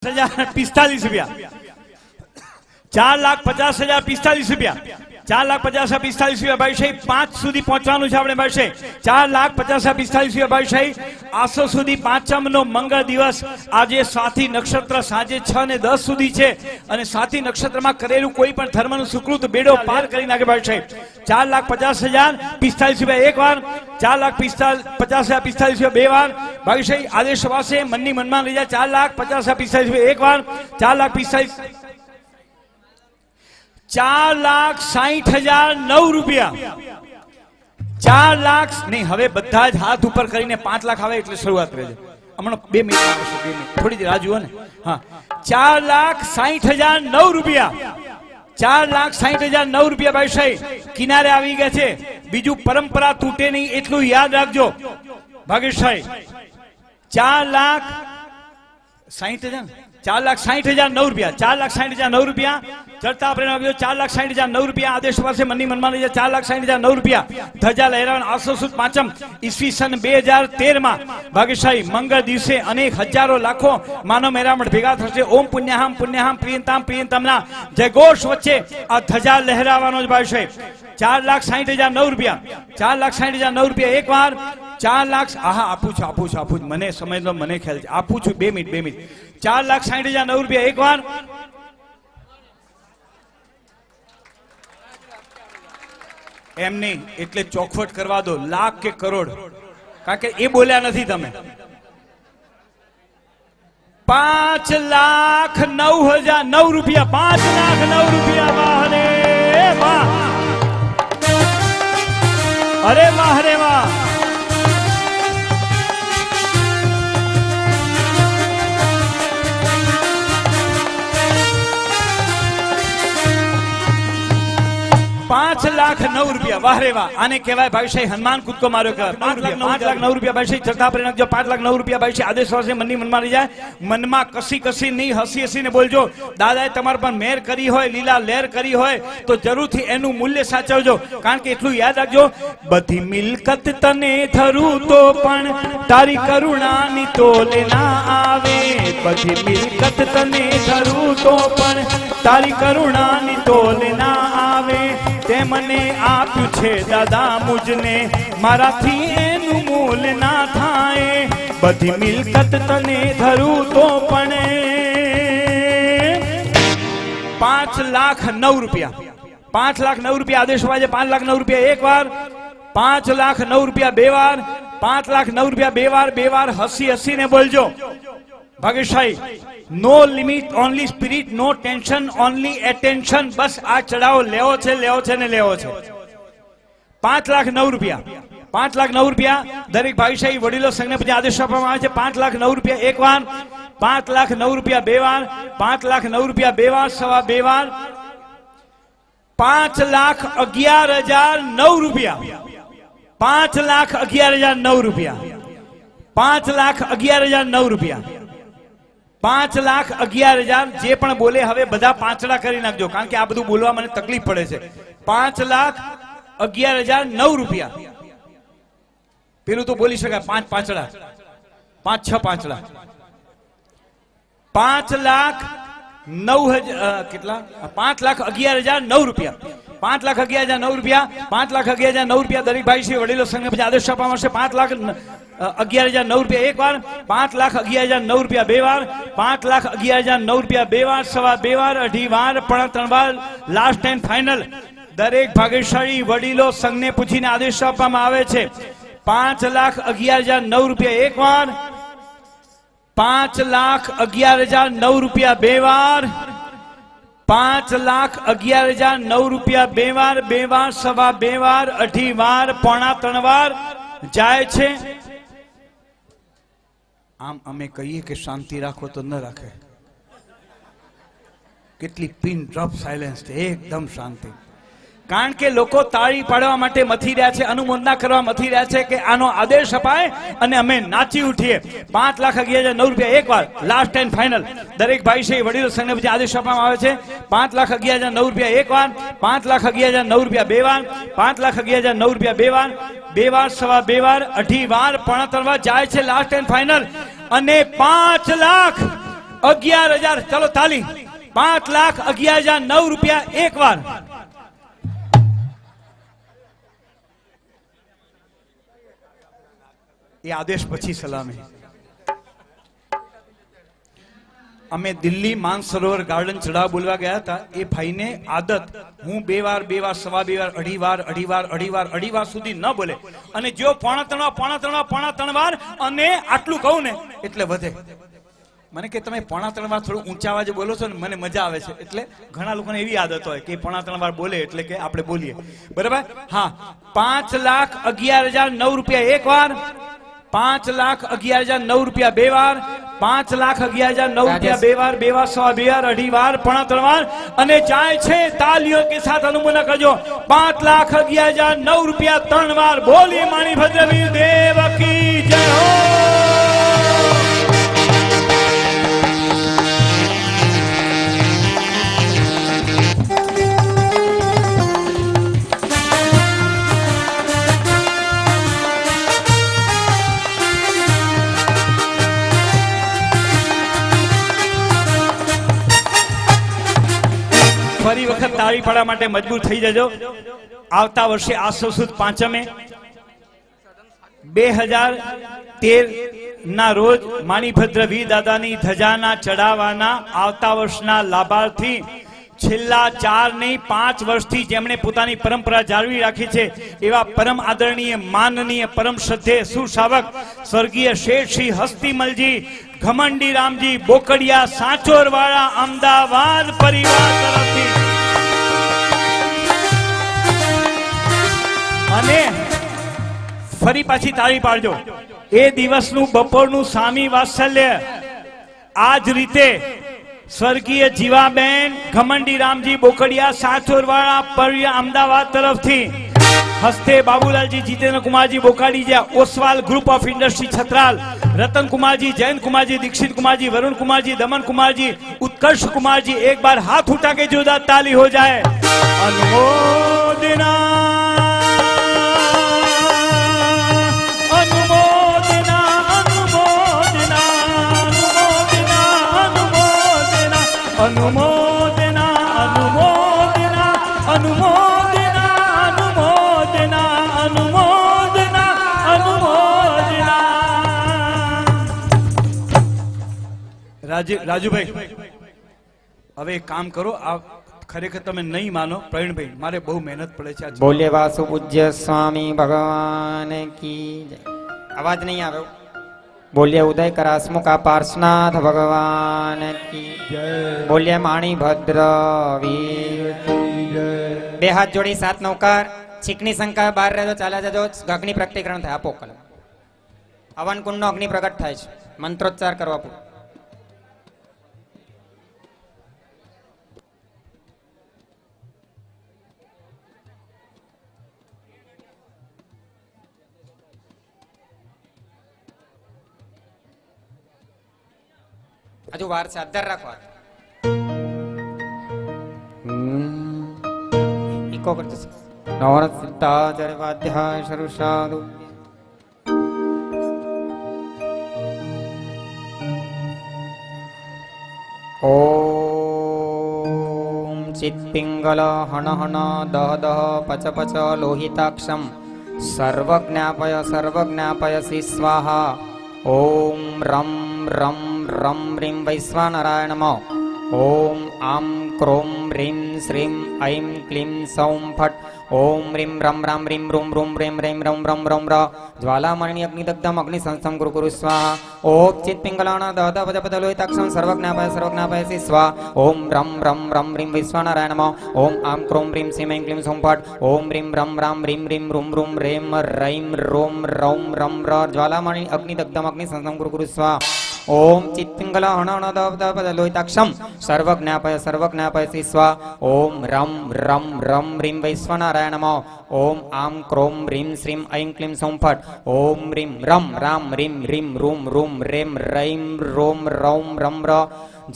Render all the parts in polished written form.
₹4,50,045 ₹4,50,045 ₹4,50,045 ભાઈ 5 સુધી પહોંચવાનું છે આપણે ભાઈ 4,50,045 ભાઈ 800 સુધી પાંચમનો મંગળ દિવસ આજે સ્વાતિ નક્ષત્ર સાંજે 6 ને 10 સુધી છે અને સ્વાતિ નક્ષત્રમાં કરેલું કોઈ પણ ધર્મનું સુકૃત બેડો પાર કરી નાખે ભાઈ 4,50,045 એક વાર, 4,50,045 બે વાર ભાઈ આદેશ વાસે મનની મનમાં લઈ જાય 4,50,045 એક વાર, 4,50,000 ₹4,60,009 4,00,000 નહીં. હવે બધા જ હાથ ઉપર કરીને 5 લાખ આવે એટલે શરૂઆત રહેજો. હમણાં 2 મિનિટ આવશે, 2 મિનિટ થોડી જ રાહ જુઓ ને. હા, ₹4,60,009 ₹4,60,009 ભાઈ કિનારે આવી ગયા છે. બીજું પરંપરા તૂટે નહીં એટલું યાદ રાખજો ભાગેશભાઈ. 4,60,000 ₹4,60,009 ₹4,60,009 ચડતા પ્રેરણા ₹4,60,009 આદેશ પાસે મનની મનમાં લઈ જાય ₹4,60,009 ધજા લહેરાવન આસો સુદ પાંચમ ઈસવીસન 2013 માં ભાગ્યશાળી મંગળ દિવસે અનેક હજારો લાખો માનવ મેરામણ ભેગા થશે. ઓમ પુણ્યાહમ પુણ્યાહમ પ્રિયંતામ પ્રિયંતમના જયઘોષ વચ્ચે આ ધજા લહેરાવાનો જ ભાઈ છે. ₹4,60,009 ₹4,60,009 એક વાર, 4 લાખ. હા, આપું છું મને સમજ લો, મને ખ્યાલ છે, આપું છું. 2 મિનિટ ₹4,60,009 એક વાર. એમ નહીં એટલે ચોખવટ કરવા દો, લાખ કે કરોડ, કારણ કે એ બોલ્યા નથી તમે. 5,09,009 ₹5,09,000 વાહ રે વાહ, અરે વાહ રે વાહ. ₹5,09,000 વાહ રે વાહ. આને કહેવાય ભાઈ હનુમાન કૂદકો માર્યો કહેવાય. ₹5,09,000 ભાઈ ચડતા પ્રેરણા જો ₹5,09,000 ભાઈ આદેશ વાસે મનની મનમાં લઈ જાય. મનમાં કસી નહીં, હસીને બોલજો. દાદાએ તમારા પર મહેર કરી હોય, લીલા લહેર કરી હોય તો જરૂરથી એનું મૂલ્ય સાચવજો. કારણ કે એટલું યાદ રાખજો, બધી મિલકત તને ધરું તો પણ તારી કરુણાની તોલે ના આવે. બધી મિલકત તને ધરું તો પણ તારી કરુણાની તોલે ના આવે. તે મને આપ્યું છે દાદા મુજને, મારાથી એનું મૂલ ના થાય. બધી મિલકત તને ધરું તો પણ ₹5,09,000 ₹5,09,000 આદેશ વાજે ₹5,09,000 એક વાર, ₹5,09,000 બે વાર, ₹5,09,000 બે વાર હસીને બોલજો ભાગ્યશાળી. નો લિમિટ, ઓનલી સ્પિરિટ, નો ટેન્શન, ઓનલી એટેન્શન. બસ આ ચડાવો લેવો છે ને લેવો છે. ₹5,09,000 ₹5,09,000 દરેક ભાઈશાહી વડીલો સંઘને પછી આદેશ આપવામાં આવે છે. ₹5,09,000 એક વાર, ₹5,09,000 બે વાર, ₹5,09,000 બે વાર, સવા બે વાર, ₹5,11,009 ₹5,11,009 ₹5,11,009 ₹5,11,000 જે પણ બોલે હવે બધા પાંચડા કરી નાખજો, કારણ કે આ બધું બોલવા મને તકલીફ પડે છે. ₹5,11,009 પેલું તો બોલી શકાય 5 પાંચડા, 5-6 પાંચડા. 5,09,000 કેટલા? ₹5,11,009 ₹5,11,009 ₹5,11,009 દરેક ભાઈ શ્રી વડીલો સંઘ પછી આદેશ આપવામાં આવશે. ₹5,11,009 એક વાર, ₹5,11,009 બે વાર, ₹5,11,009 બે વાર, સવા બે વાર, અઢી વાર, પણ 3 વાર, લાસ્ટ એન્ડ ફાઇનલ. દરેક ભાગ્યશાળી વડીલો સંઘને પૂછીને આદેશ આપવામાં આવે છે. ₹5,11,009 એક વાર, ₹5,11,009 બે વાર, ₹5,11,009 બે વાર, સવા બે વાર, અઢી વાર, પોણા 3 વાર જાય છે. આમ અમે કહીએ કે શાંતિ રાખો તો ન રાખે. કેટલી પિન ડ્રોપ સાયલેન્સ છે, એકદમ શાંતિ. કારણ કે લોકો તાળી પાડવા માટે મથી રહ્યા છે, અનુમોદના કરવા મથી રહ્યા છે કે આનો આદેશ અપાય અને અમે નાચી ઉઠીએ. ₹5,11,009 એક વાર, લાસ્ટ એન્ડ ફાઇનલ. દરેક ભાઈ છે વડીલો સંઘને પછી આદેશ આપવામાં આવે છે. ₹5,11,009 એક વાર, ₹5,11,009 બે વાર, ₹5,11,009 બે વાર, સવા બે વાર, અઢી વાર, પોણા 3 વાર જાય છે લાસ્ટ એન્ડ ફાઇનલ. અને 11,000 ચલો તાલી 5,11,009 રૂપિયા એક વાર એ આદેશ પછી સલામી અમે દિલ્હી માનસરોવર ગાર્ડન ચઢાવ બોલવા ગયા હતા એ ભાઈને આદત હું બે વાર સવા બે વાર અઢી વાર સુધી ન બોલે અને જો પોણા ત્રણ વાર અને આટલું કહું ને એટલે વધે મને કે તમે પોણા ત્રણ વાર થોડું ઊંચા અવાજે બોલો છો ને મને મજા આવે છે એટલે ઘણા લોકોને એવી આદત હોય કે પોણા ત્રણ વાર બોલે એટલે કે આપણે બોલીએ બરાબર હા 5,11,009 રૂપિયા એક વાર 5,11,009 રૂપિયા બે વાર 5,11,009 રૂપિયા બે વાર સવા બે વાર અઢી વાર પોણા ત્રણ વાર અને જાય છે તાલીઓ કે સાથ અનુમોદન કરજો 5,11,009 રૂપિયા ત્રણ વાર બોલી માણી ભદ્રવીર દેવ કી જય હો ફરી વખત તાળી પાડવા માટે મજબૂર થઈ જજો આવતા વર્ષે આસો સુદ પાંચમે 2013 ના રોજ માણીભદ્ર વીર દાદાની ધજાના ચડાવવાના આવતા વર્ષના લાભાર્થી છેલ્લા 4 નહીં 5 વર્ષથી જેમણે પોતાની પરંપરા જાળવી રાખી છે એવા પરમ આદરણીય માનનીય પરમ શ્રદ્ધેય સુશાવક સ્વર્ગીય શેઠ શ્રી હસ્તીમલજી ઘમંડી રામજી બોકડિયા સાચોરવાળા અમદાવાદ પરિવાર તરફથી અને ફરી પાછી તાળી પાડજો એ દિવસનું બપોરનું સામી વાત્સલ્ય આજ રીતે સ્વર્ગીય જીવાબેન ઘમંડી રામજી બોકડિયા સાચોરવાળા પરિવાર અમદાવાદ તરફથી હસ્તે Babulalji Jitendra Kumarji Bokadija Oswal group of industry Chhatral Ratan Kumar ji, Jayant Kumar ji, Dikshit Kumar ji, Varun Kumar ji, Daman Kumar जी, उत्कर्ष कुमार जी, एक बार हाथ उठा के जोरदार ताली हो जाए। अनुमोदना अनुमोदना अनुमोदना अनुमोदना अनुमोदना अनुमोदना अनुमोदना अनुमोदना अनुमोदना अनुमोदना अनुमोदना। રાજુ ભાઈ હવે એક કામ કરો, આ ખરેખર તમે નહીં માનો પ્રવીણભાઈ, મારે બહુ મહેનત પડે છે. બોલે વાસુ પૂજ્ય સ્વામી ભગવાન કી જય. અવાજ નહીં આવ્યો. બોલે ઉદય કરાસમુખા પાર્શનાથ ભગવાન કી જય. બોલે માણી ભદ્ર વીર કી જય. બે હાથ જોડી સાત નૌકાર છીકની શંકા બહાર રહેજો, ચાલ્યા જજો. અગ્નિ પ્રકટીકરણ થાય. આપો કલમ. હવન કુંડનો અગ્નિ પ્રગટ થાય છે. મંત્રોચ્ચાર કરવા પૂરો. હજુ વાર છે, આધાર રાખવા. ઇકો કરજો. નવરત સિદ્ધાચાર્ય વાદ્યાય શરૂ સાધુ. ઓમ ચિત પિંગલ હણ હણ દહ દહ પચ પચ લોહિતાક્ષમ સર્વજ્ઞાપયસી સ્વાહા. ઓમ રમ રમ રમ રીમ વૈશ્વાનરાય નમઃ. ઓમ આમ ક્રોમ રીમ શ્રીમ ઐમ ક્લીમ સૌમ ફટ. ઓમ રીમ રમ રામ રીમ રૂમ રૂમ રેમ રેમ રમ રમ રમ ર. જ્વાલામણી અગ્નિદગ્ધમ અગ્નિ સંસ્થમ ગુરુ ગુરુ સ્વાહા. ઓમ ચિત પિંગલાણ દહદ પદ લોહિતાક્ષમ સર્વજ્ઞાપયસી સ્વાહા. ઓમ રમ રમ રમ રીમ વૈશ્વાનરાય નમઃ. ઓમ આમ ક્રોમ રીમ શ્રીમ ઐમ ક્લીમ સૌમ ફટ. ઓમ રીમ રમ રામ રીમ રીમ રૂમ રૂમ રેમ રૈમ રોમ રૌમ રમ ર. જ્વાલામણી અગ્નિદગ્ધમ અગ્નિ સંસ્થમ ગુરુ ગુરુ સ્વાહા. ઓમ ચિત પિંગલ હણ પદ લોહિતાક્ષમ સર્વજ્ઞાપયસી સ્વા. ઓમ રમ રમ રમ રીમ વૈશ્વનારાય નમઃ. ઓમ આમ ક્રોમ રીમ શ્રીમ ઐમ ક્લીમ સૌમ ફટ. ઓમ રીમ રમ રામ રીમ રીમ રૂમ રૂમ રેમ રૈમ રોમ રૌમ રમ ર.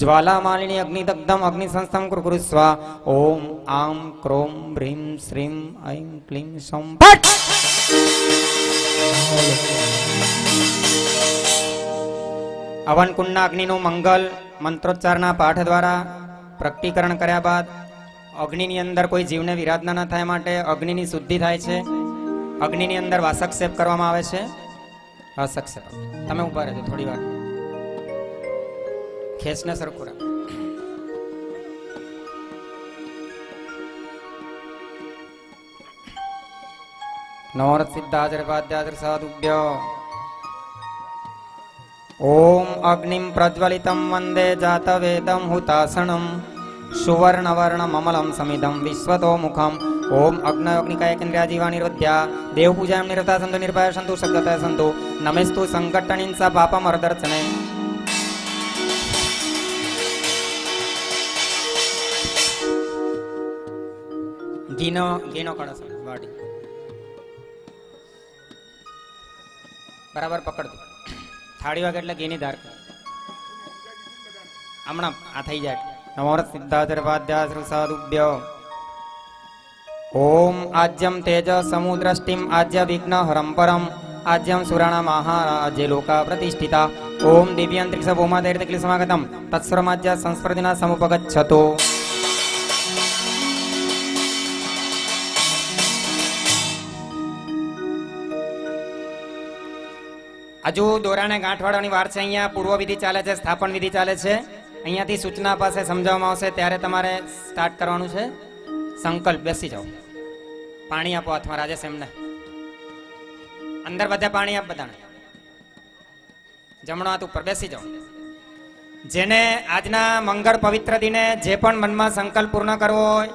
જ્વાલામાલિની અગ્નિદગ્ધમ અગ્નિ સંસ્થમ કુરુ સ્વા. ઓમ આમ ક્રોમ રીમ શ્રીમ ઐમ ક્લીમ સૌમ ફટ. હવન કુંડના અગ્નિનું મંગલ મંત્રોચ્ચારના પાઠ દ્વારા પ્રકટીકરણ કર્યા બાદ અગ્નિની અંદર કોઈ જીવને વિરાધના ન થાય માટે અગ્નિની શુદ્ધિ થાય છે. અગ્નિની અંદર વાસક્ષેપ કરવામાં આવે છે. વાસક્ષેપ તમે ઉભા રહેજો થોડી વાર, ખેંચને સરખું રાખ. નવરત સિદ્ધાચર્યપાદ્યાચર સાધુભ્ય. ઓમ અગ્નિમ પ્રજ્વલિતમ વંદે જાતવેદમ હુતાસનમ સુવર્ણવર્ણ મમલમ સમિદમ વિશ્વતો મુખમ. ઓમ અગ્નયોગ્નિકાય કેન્દ્ર્યા જીવા નિરોધ્યા દેવ પૂજામ નિરતા સંતુ નિર્ભય સંતુ સદ્ગતય સંતુ નમેસ્તુ સંકટણીન સ પાપમ અર્દર્ચને. ઘીનો કળશ વાડી બરાબર પકડતો. થાળી વાગે એટલે ઘીની ધાર હમણાં આ થઈ જાય. નમોર સિદ્ધાચર્યપાદ્યાશ્રુ સાધુભ્ય. ઓમ આજ્યમ તેજ સમુદ્રષ્ટિમ આજ્ય વિઘ્ન હરમ પરમ આજ્યમ સુરાણા મહારાજ્ય લોકા પ્રતિષ્ઠિતા. ઓમ દિવ્યાંતરિક્ષ ભૂમાદૈર્તકલી સમાગતમ તત્સર્વમાજ્ય સંસ્પર્ધિના સમુપગચ્છતો. હજુ દોરાને ગાંઠવાળાની વાર છે. અહીંયા પૂર્વ વિધિ ચાલે છે, સ્થાપન વિધિ ચાલે છે. અહીંયાથી સૂચના પાસે સમજાવવામાં આવશે ત્યારે તમારે સ્ટાર્ટ કરવાનું છે. સંકલ્પ. બેસી જાઓ. પાણી આપો હાથમાં. રાજેશ એમને અંદર બધા પાણી આપ બધાને. જમણો હાથ ઉપર. બેસી જાઓ. જેને આજના મંગળ પવિત્ર દિને જે પણ મનમાં સંકલ્પ પૂર્ણ કરવો હોય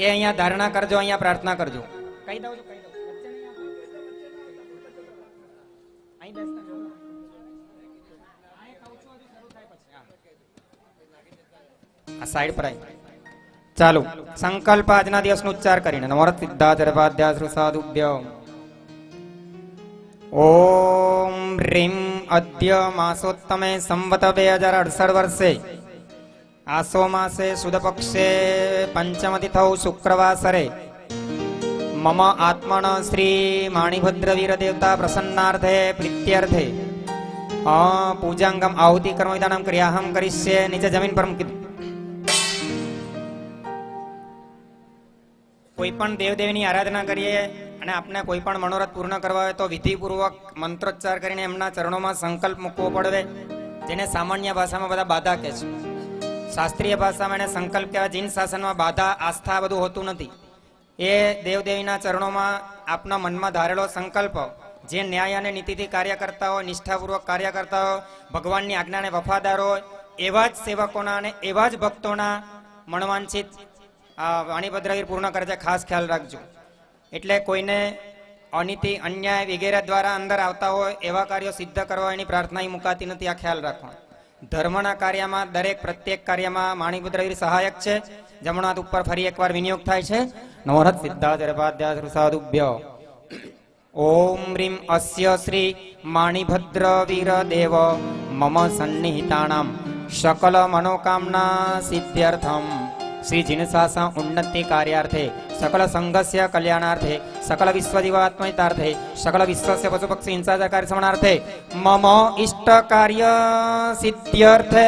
એ અહીંયા ધારણા કરજો, અહીંયા પ્રાર્થના કરજો. કહી દઉં છું, કહી દઉં. આ સાઈડ પર આવી. ચાલો સંકલ્પ આજના દિવસનો ઉચ્ચાર કરીને નવરત સિદ્ધાચર્યપાદ્યાશ્રુ સાધુભ્ય. ઓમ રીમ અદ્ય માસોત્તમે સંવત 2068 વર્ષે આસો માસે સુદ પક્ષે પંચમતિથૌ શુક્રવાસરે મમ આત્મન શ્રી માણિભદ્ર વીર દેવતા પ્રસન્નાર્થે પ્રીત્યર્થે પૂજાંગમ આહુતિ કર્મ વિધાનમ ક્રિયાહમ કરીશ્યે. નીચે જમીન પર મૂકી. કોઈ પણ દેવદેવીની આરાધના કરીએ અને આપણે કોઈ પણ મનોરથ પૂર્ણ કરવા હોય તો વિધિપૂર્વક મંત્રોચ્ચાર કરીને એમના ચરણોમાં સંકલ્પ મૂકવો પડે, જેને સામાન્ય ભાષામાં બધા બાધા કહે છે. શાસ્ત્રીય ભાષામાં એને સંકલ્પ કહેવાય. જીન શાસનમાં બાધા, આસ્થા બધું હોતું નથી. એ દેવદેવીના ચરણોમાં આપના મનમાં ધારેલો સંકલ્પ, જે ન્યાય અને નીતિથી કાર્ય કરતા હોય, નિષ્ઠાપૂર્વક કાર્ય કરતા હોય, ભગવાનની આજ્ઞાને વફાદાર હોય, એવા જ સેવકોના અને એવા જ ભક્તોના મનવાંછિત વાણીભદ્રવીર પૂર્ણ કરે છે. ખાસ ખ્યાલ રાખજો. એટલે કોઈને અનીતિ, અન્યાય વગેરે દ્વારા અંદર આવતા હોય એવા કાર્યો સિદ્ધ કરવા એની પ્રાર્થના મુકાતી નથી. આ ખ્યાલ રાખો. ધર્મના કાર્યમાં, દરેક પ્રત્યેક કાર્યમાં માણિભદ્રવીર સહાયક છે. જમણો હાથ ઉપર ફરી એકવાર વિનિયોગ થાય છે. નવરત સિદ્ધાચર્યપાદ્યાશ્રુ સાધુભ્ય. ઓમ રીમ અસ્ય શ્રી માણિભદ્રવીર દેવ મમ સન્નિહિતાનામ સકલ મનોકામના સિદ્ધ્યર્થમ શ્રી જીનસાસા ઉન્નતિ કાર્યાર્થે સકલ સંઘસ્ય કલ્યાણાર્થે સકલ વિશ્વજીવાત્મહિતાર્થે સકલ વિશ્વસ્ય પશુપક્ષી હિંસાચાર સમણાર્થે મમ ઇષ્ટ કાર્ય સિદ્ધ્યર્થે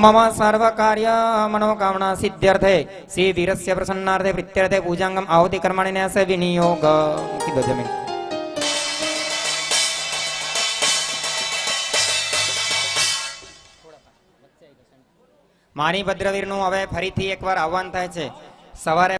મમ સર્વ કાર્ય મનોકામના સિદ્ધ્યર્થે શ્રી વીરસ્ય પ્રસન્નાર્થે પ્રીત્યર્થે પૂજાંગમ આહુતિ કર્માણિ ન્યાસે વિનિયોગ. મૂકી દો જમીન. માણિભદ્રવીરનું હવે ફરીથી એકવાર આહ્વાન થાય છે. સવારે